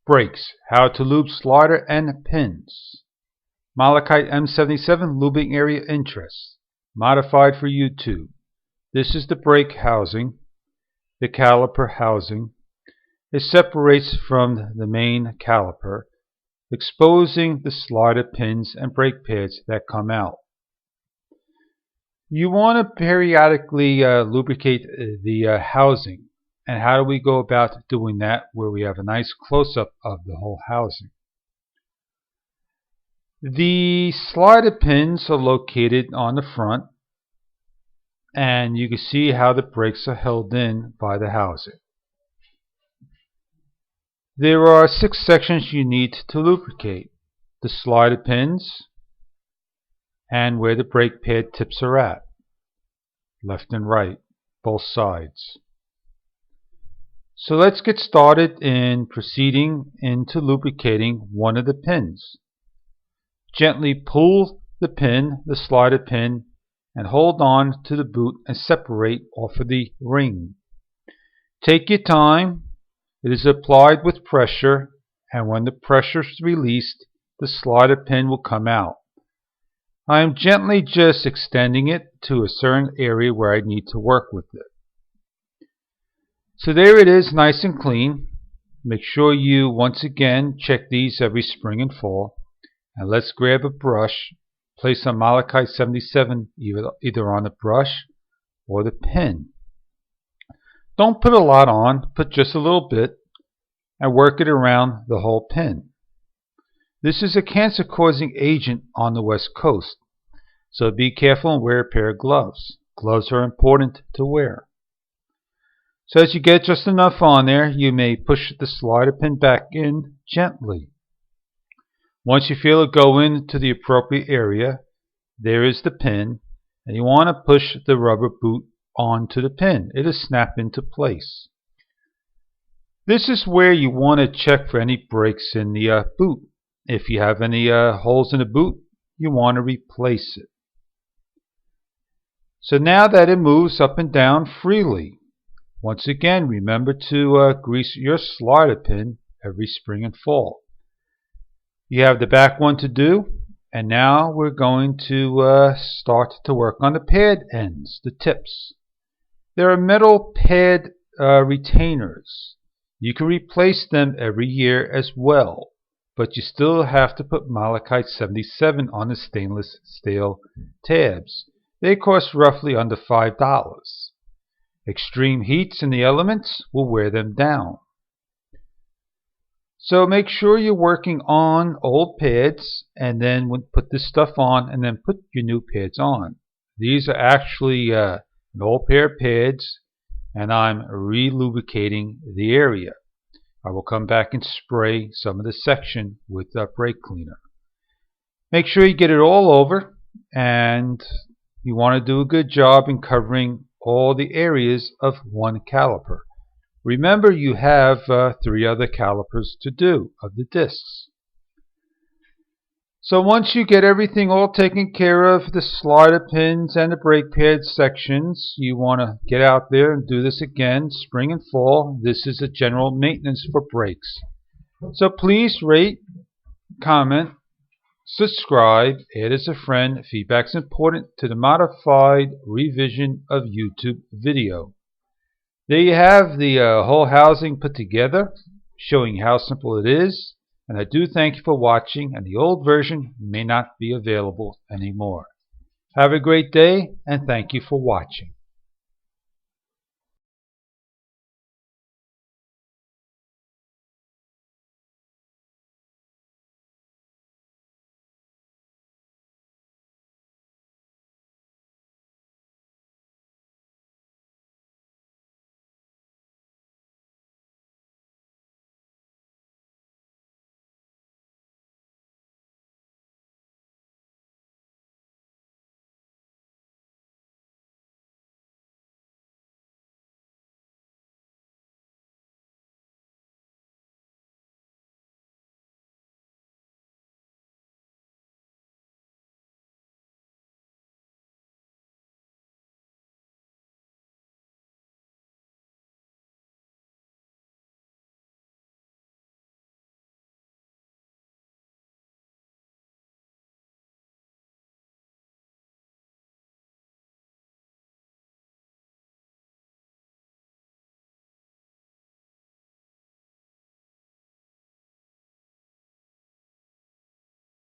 Brakes. How to lube slider and pins. Malachite M77 lubing area interest. Modified for YouTube. This is the brake housing, the caliper housing. It separates from the main caliper, exposing the slider pins and brake pads that come out. You want to periodically lubricate the housing. And how do we go about doing that where we have a nice close-up of the whole housing? The slider pins are located on the front, and you can see how the brakes are held in by the housing. There are 6 sections you need to lubricate: the slider pins and where the brake pad tips are at, left and right, both sides. So let's get started in proceeding into lubricating one of the pins. Gently pull the pin, the slider pin, and hold on to the boot and separate off of the ring. Take your time. It is applied with pressure, and when the pressure is released, the slider pin will come out. I am gently just extending it to a certain area where I need to work with it. So there it is, nice and clean. Make sure you once again check these every spring and fall. And let's grab a brush, place some Malachite 77 either on the brush or the pin. Don't put a lot on, put just a little bit, and work it around the whole pin. This is a cancer-causing agent on the West Coast, so be careful and wear a pair of gloves. Gloves are important to wear. So as you get just enough on there, you may push the slider pin back in gently. Once you feel it go into the appropriate area, there is the pin, and you want to push the rubber boot onto the pin. It'll snap into place. This is where you want to check for any breaks in the boot. If you have any holes in the boot, you want to replace it. So now that it moves up and down freely, once again, remember to grease your slider pin every spring and fall. You have the back one to do, and now we're going to start to work on the pad ends, the tips. There are metal pad retainers. You can replace them every year as well, but you still have to put Malachite 77 on the stainless steel tabs. They cost roughly under $5. Extreme heats in the elements will wear them down. So make sure you're working on old pads, and then put this stuff on, and then put your new pads on. These are actually an old pair of pads, and I'm re-lubricating the area. I will come back and spray some of the section with brake cleaner. Make sure you get it all over, and you want to do a good job in covering all the areas of one caliper. Remember, you have 3 other calipers to do of the discs. So once you get everything all taken care of, the slider pins and the brake pad sections, you want to get out there and do this again, spring and fall. This is a general maintenance for brakes. So please rate, comment, subscribe, add as a friend. Feedback's important to the modified revision of YouTube video. There you have the whole housing put together, showing how simple it is. And I do thank you for watching, and the old version may not be available anymore. Have a great day, and thank you for watching.